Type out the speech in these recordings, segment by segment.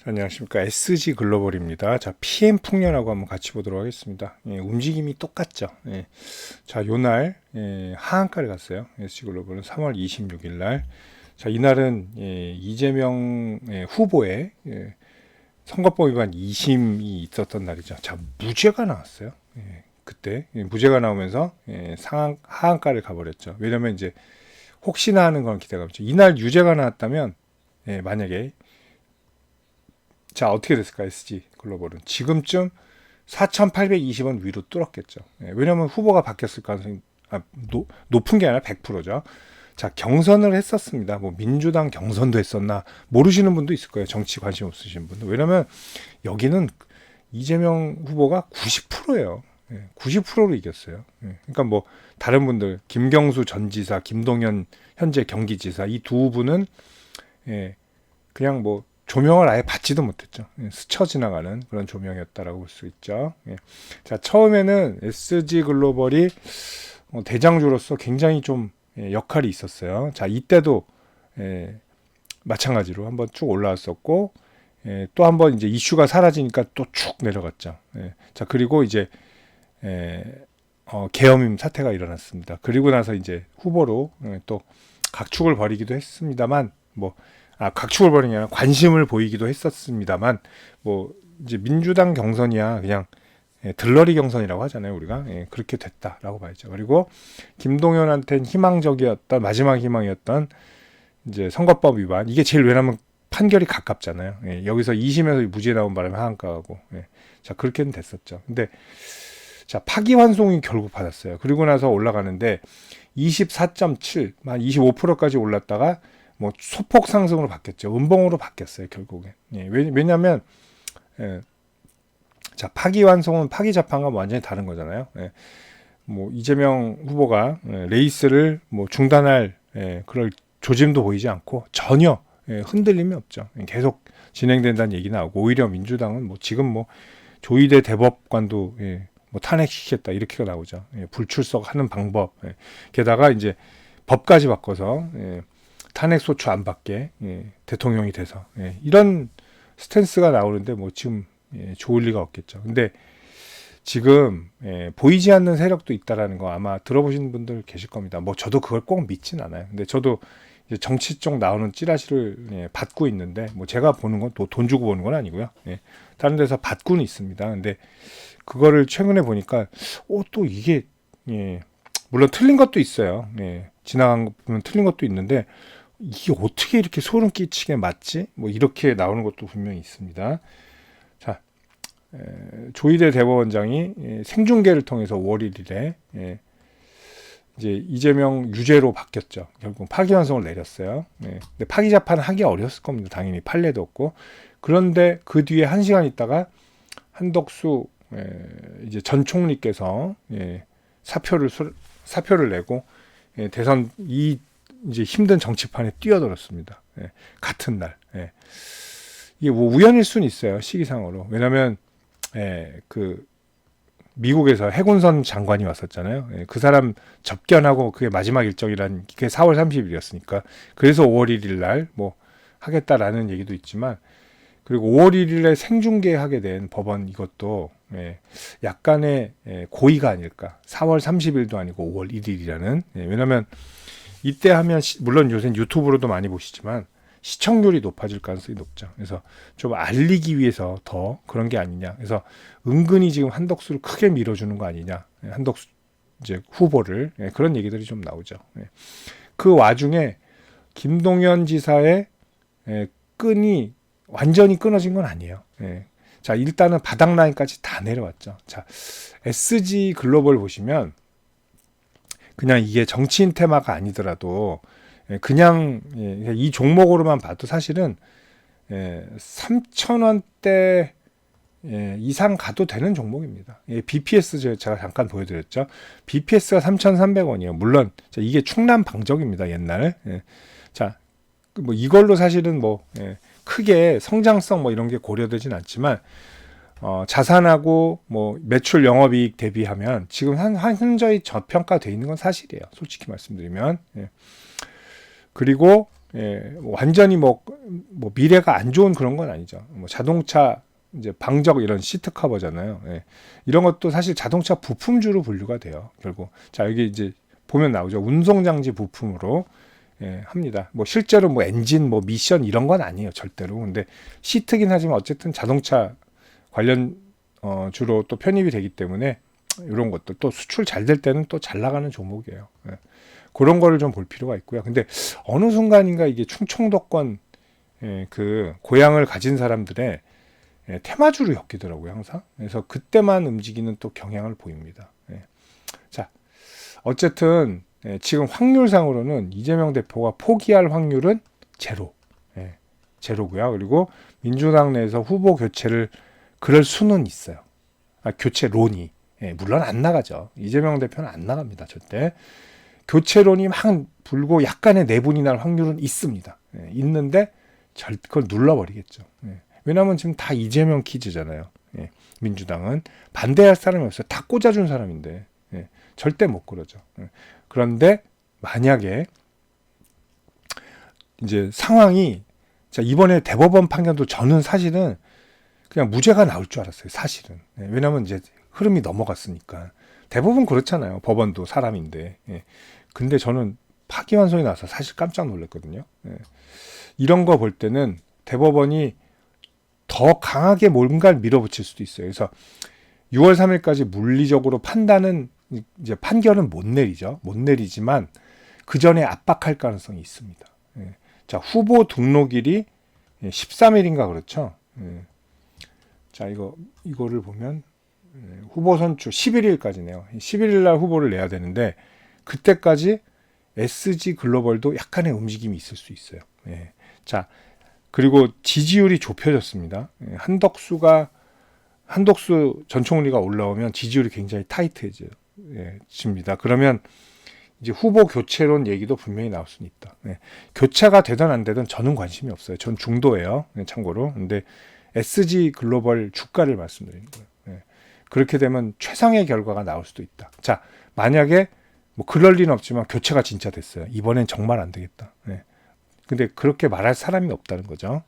안녕하십니까. SG 글로벌입니다. 자, PM 풍년하고 한번 같이 보도록 하겠습니다. 움직임이 똑같죠. 자, 요날 하한가를 갔어요. SG 글로벌은 3월 26일 날. 자, 이날은 이재명 후보의 선거법 위반 2심이 있었던 날이죠. 자, 무죄가 나왔어요. 그때 무죄가 나오면서 하한가를 가버렸죠. 왜냐면 이제 혹시나 하는 건 기대가 없죠. 이날 유죄가 나왔다면 만약에 자, 어떻게 됐을까? SG 글로벌은 지금쯤 4,820원 위로 뚫었겠죠. 왜냐하면 후보가 바뀌었을 가능성이 높은 게 아니라 100%죠. 자, 경선을 했었습니다. 뭐 민주당 경선도 했었나 모르시는 분도 있을 거예요. 정치 관심 없으신 분들. 왜냐하면 여기는 이재명 후보가 90%예요. 90%로 이겼어요. 그러니까 뭐 다른 분들 김경수 전 지사, 김동연 현재 경기지사 이 두 분은 그냥 뭐 조명을 아예 받지도 못했죠. 스쳐 지나가는 그런 조명이었다라고 볼 수 있죠. 자, 처음에는 SG 글로벌이 대장주로서 굉장히 좀 역할이 있었어요. 자, 이때도 마찬가지로 한번 쭉 올라왔었고 또 한번 이제 이슈가 사라지니까 또 쭉 내려갔죠. 자, 그리고 이제 계엄임 사태가 일어났습니다. 그리고 나서 이제 후보로 또 각축을 벌이기도 했습니다만 각축을 벌이는 게 아니라 관심을 보이기도 했었습니다만 뭐 이제 민주당 경선이야 그냥 들러리 경선이라고 하잖아요. 우리가 그렇게 됐다라고 봐야죠. 그리고 김동연한테는 희망적이었던 마지막 희망이었던 이제 선거법 위반 이게 제일 왜냐면 판결이 가깝잖아요. 여기서 2심에서 무죄 나온 바람에 하한가하고 자 그렇게는 됐었죠. 근데 자 파기환송이 결국 받았어요. 그리고 나서 올라가는데 24.7, 한 25%까지 올랐다가 뭐 소폭 상승으로 바뀌었죠. 음봉으로 바뀌었어요. 결국엔. 왜냐하면 자 파기환송은 파기자판과 완전히 다른 거잖아요. 뭐 이재명 후보가 레이스를 뭐 중단할 그럴 조짐도 보이지 않고 전혀 흔들림이 없죠. 계속 진행된다는 얘기 나오고 오히려 민주당은 뭐 지금 뭐 조희대 대법관도 뭐 탄핵시켰다 이렇게가 나오죠. 불출석하는 방법. 게다가 이제 법까지 바꿔서 탄핵 소추 안 받게 대통령이 돼서 이런 스탠스가 나오는데 뭐 지금 좋을 리가 없겠죠. 근데 지금 보이지 않는 세력도 있다라는 거 아마 들어보신 분들 계실 겁니다. 뭐 저도 그걸 꼭 믿진 않아요. 근데 저도 이제 정치 쪽 나오는 찌라시를 받고 있는데 뭐 제가 보는 건 또 돈 주고 보는 건 아니고요. 다른 데서 받고는 있습니다. 근데 그거를 최근에 보니까 또 이게 물론 틀린 것도 있어요. 지나간 거 보면 틀린 것도 있는데 이게 어떻게 이렇게 소름 끼치게 맞지? 뭐 이렇게 나오는 것도 분명히 있습니다. 자, 조희대 대법원장이 생중계를 통해서 5월 1일에 이제 이재명 유죄로 바뀌었죠. 결국 파기환송을 내렸어요. 근데 파기자판 하기 어려웠을 겁니다. 당연히 판례도 없고. 그런데 그 뒤에 1시간 있다가 한덕수 이제 전 총리께서 사표를 내고 대선 이제 힘든 정치판에 뛰어들었습니다. 같은 날. 이게 뭐 우연일 수는 있어요. 시기상으로. 왜냐하면 그 미국에서 해군선 장관이 왔었잖아요. 그 사람 접견하고 그게 마지막 일정이란 그게 4월 30일이었으니까 그래서 5월 1일 날 뭐 하겠다라는 얘기도 있지만 그리고 5월 1일에 생중계하게 된 법원 이것도 약간의 고의가 아닐까. 4월 30일도 아니고 5월 1일이라는. 왜냐하면 이때 하면 물론 요새 유튜브로도 많이 보시지만 시청률이 높아질 가능성이 높죠. 그래서 좀 알리기 위해서 더 그런 게 아니냐. 그래서 은근히 지금 한덕수를 크게 밀어주는 거 아니냐. 한덕수 이제 후보를 그런 얘기들이 좀 나오죠. 그 와중에 김동연 지사의 끈이 완전히 끊어진 건 아니에요. 자, 일단은 바닥 라인까지 다 내려왔죠. 자, SG 글로벌 보시면 그냥 이게 정치인 테마가 아니더라도 그냥 이 종목으로만 봐도 사실은 3,000원대 이상 가도 되는 종목입니다. BPS 제가 잠깐 보여드렸죠. BPS가 3,300원이에요. 물론 이게 충남 방적입니다. 옛날. 자, 뭐 이걸로 사실은 뭐 크게 성장성 뭐 이런 게 고려되진 않지만 자산하고 뭐 매출 영업이익 대비하면 지금 현저히 저평가돼 있는 건 사실이에요. 솔직히 말씀드리면. 그리고 완전히 뭐 미래가 안 좋은 그런 건 아니죠. 뭐 자동차 이제 방적 이런 시트 커버잖아요. 이런 것도 사실 자동차 부품주로 분류가 돼요. 결국 자 여기 이제 보면 나오죠. 운송장치 부품으로 합니다. 뭐 실제로 뭐 엔진 뭐 미션 이런 건 아니에요. 절대로. 근데 시트긴 하지만 어쨌든 자동차 관련 주로 또 편입이 되기 때문에 이런 것도 또 수출 잘 될 때는 또 잘 나가는 종목이에요. 그런 거를 좀 볼 필요가 있고요. 근데 어느 순간인가 이게 충청도권 그 고향을 가진 사람들의 테마주로 엮이더라고요, 항상. 그래서 그때만 움직이는 또 경향을 보입니다. 자, 어쨌든 지금 확률상으로는 이재명 대표가 포기할 확률은 제로. 제로고요. 그리고 민주당 내에서 후보 교체를 그럴 수는 있어요. 교체론이. 물론 안 나가죠. 이재명 대표는 안 나갑니다, 절대. 교체론이 막 불고 약간의 내분이 날 확률은 있습니다. 있는데 그걸 눌러버리겠죠. 왜냐하면 지금 다 이재명 퀴즈잖아요. 민주당은 반대할 사람이 없어요. 다 꽂아준 사람인데 절대 못 그러죠. 그런데 만약에 이제 상황이 자 이번에 대법원 판결도 저는 사실은 그냥 무죄가 나올 줄 알았어요. 사실은. 왜냐하면 이제 흐름이 넘어갔으니까. 대부분 그렇잖아요. 법원도 사람인데. 근데 저는 파기환송이 나서 사실 깜짝 놀랐거든요. 이런 거 볼 때는 대법원이 더 강하게 뭔가를 밀어붙일 수도 있어요. 그래서 6월 3일까지 물리적으로 판단은 이제 판결은 못 내리죠. 못 내리지만 그 전에 압박할 가능성이 있습니다. 자, 후보 등록일이 13일인가 그렇죠. 자, 이거를 보면 후보 선출 11일까지네요. 11일 날 후보를 내야 되는데 그때까지 SG 글로벌도 약간의 움직임이 있을 수 있어요. 자, 그리고 지지율이 좁혀졌습니다. 한덕수 전 총리가 올라오면 지지율이 굉장히 타이트해집니다. 그러면 이제 후보 교체론 얘기도 분명히 나올 수는 있다. 교체가 되든 안 되든 저는 관심이 없어요. 전 중도예요. 참고로. 근데 SG 글로벌 주가를 말씀드리는 거예요. 그렇게 되면 최상의 결과가 나올 수도 있다. 자, 만약에 뭐 그럴 리는 없지만 교체가 진짜 됐어요. 이번엔 정말 안 되겠다. 근데 그렇게 말할 사람이 없다는 거죠.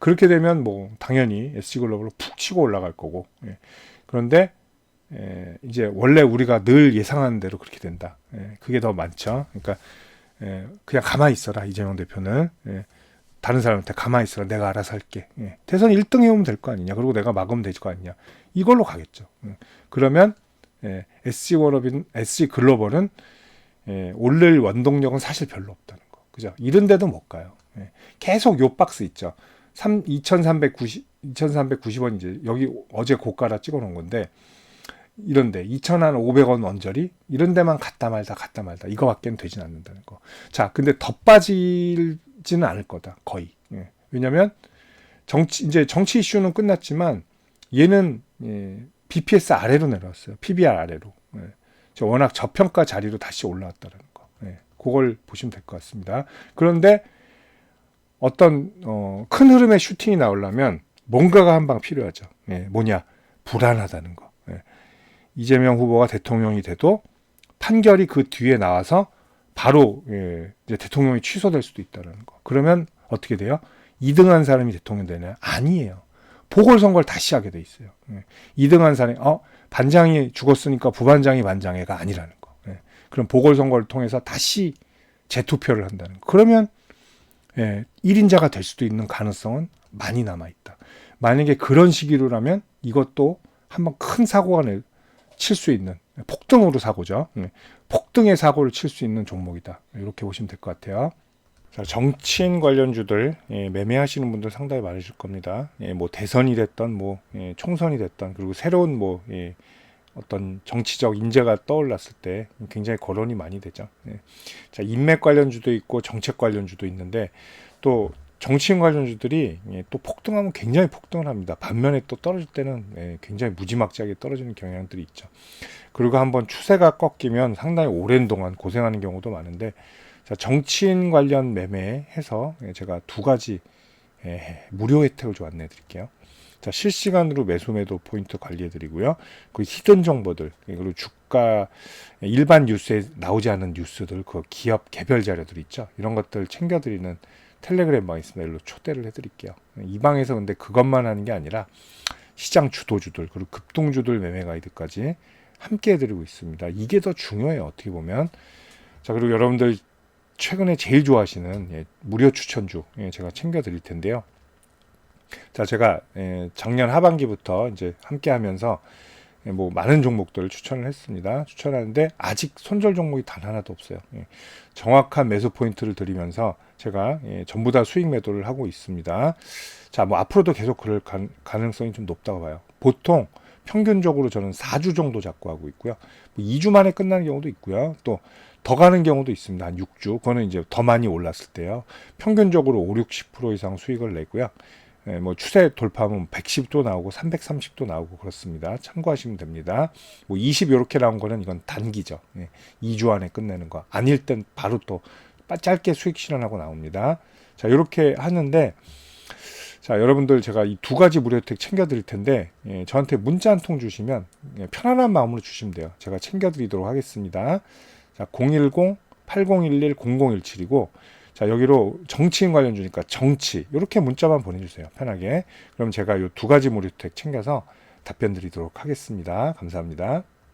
그렇게 되면 뭐 당연히 SG글로벌로 푹 치고 올라갈 거고. 그런데 이제 원래 우리가 늘 예상하는 대로 그렇게 된다. 그게 더 많죠. 그러니까 그냥 가만히 있어라 이재명 대표는. 다른 사람한테 가만히 있어라 내가 알아서 할게. 대선 1등 해오면 될 거 아니냐. 그리고 내가 막으면 될 거 아니냐. 이걸로 가겠죠. 그러면 SG글로벌은 오를 원동력은 사실 별로 없다는 거. 그죠? 이런 데도 못 가요. 계속 요 박스 있죠. 2,390원 이제 여기 어제 고가라 찍어 놓은 건데 이런데 2,500원 원저리 이런 데만 갔다 말다 이거밖에는 되진 않는다는 거. 자, 근데 더 빠지지는 않을 거다. 거의. 왜냐면 이제 정치 이슈는 끝났지만 얘는 BPS 아래로 내려왔어요. PBR 아래로. 워낙 저평가 자리로 다시 올라왔다는 거. 그걸 보시면 될 것 같습니다. 그런데 어떤 큰 흐름의 슈팅이 나오려면 뭔가가 한 방 필요하죠. 뭐냐? 불안하다는 거. 이재명 후보가 대통령이 돼도 판결이 그 뒤에 나와서 바로 이제 대통령이 취소될 수도 있다는 거. 그러면 어떻게 돼요? 2등한 사람이 대통령 되나요? 아니에요. 보궐선거를 다시 하게 돼 있어요. 2등한 사람이 반장이 죽었으니까 부반장이 반장애가 아니라는 거. 그럼 보궐선거를 통해서 다시 재투표를 한다는 거. 그러면 1인자가 될 수도 있는 가능성은 많이 남아있다. 만약에 그런 시기로라면 이것도 한번 큰 사고가 칠 수 있는 폭등으로 사고죠. 폭등의 사고를 칠 수 있는 종목이다. 이렇게 보시면 될 것 같아요. 자, 정치인 관련주들 매매하시는 분들 상당히 많으실 겁니다. 뭐 대선이 됐던 뭐 총선이 됐던 그리고 새로운 뭐 어떤 정치적 인재가 떠올랐을 때 굉장히 거론이 많이 되죠. 자, 인맥 관련주도 있고 정책 관련주도 있는데 또 정치인 관련주들이 또 폭등하면 굉장히 폭등을 합니다. 반면에 또 떨어질 때는 굉장히 무지막지하게 떨어지는 경향들이 있죠. 그리고 한번 추세가 꺾이면 상당히 오랜 동안 고생하는 경우도 많은데 자, 정치인 관련 매매해서 제가 두 가지 무료 혜택을 좀 안내해 드릴게요. 자, 실시간으로 매수 매도 포인트 관리해 드리고요. 그 히든 정보들, 그리고 주가 일반 뉴스에 나오지 않은 뉴스들, 그 기업 개별 자료들 있죠. 이런 것들 챙겨 드리는 텔레그램 방이 있습니다. 일로 초대를 해 드릴게요. 이 방에서 근데 그것만 하는 게 아니라 시장 주도주들, 그리고 급등주들 매매 가이드까지 함께 해드리고 있습니다. 이게 더 중요해요. 어떻게 보면. 자, 그리고 여러분들 최근에 제일 좋아하시는 무료 추천주 제가 챙겨 드릴 텐데요. 자, 제가 작년 하반기부터 이제 함께 하면서 뭐 많은 종목들을 추천을 했습니다. 추천하는데 아직 손절 종목이 단 하나도 없어요. 정확한 매수 포인트를 드리면서 제가 전부 다 수익 매도를 하고 있습니다. 자, 뭐 앞으로도 계속 그럴 가능성이 좀 높다고 봐요. 보통 평균적으로 저는 4주 정도 잡고 하고 있고요. 뭐 2주 만에 끝나는 경우도 있고요. 또 더 가는 경우도 있습니다. 한 6주. 그거는 이제 더 많이 올랐을 때요. 평균적으로 5, 60% 이상 수익을 내고요. 뭐 추세 돌파하면 110도 나오고 330도 나오고 그렇습니다. 참고하시면 됩니다. 뭐 20 이렇게 나온 거는 이건 단기죠. 2주 안에 끝내는 거. 아닐 땐 바로 또 짧게 수익 실현하고 나옵니다. 자, 이렇게 하는데 자, 여러분들 제가 이 두 가지 무료 혜택 챙겨 드릴 텐데 저한테 문자 한 통 주시면 편안한 마음으로 주시면 돼요. 제가 챙겨 드리도록 하겠습니다. 자, 010-8011-0017이고 자, 여기로 정치인 관련 주니까 정치 이렇게 문자만 보내주세요. 편하게. 그럼 제가 이 두 가지 무료 혜택 챙겨서 답변 드리도록 하겠습니다. 감사합니다.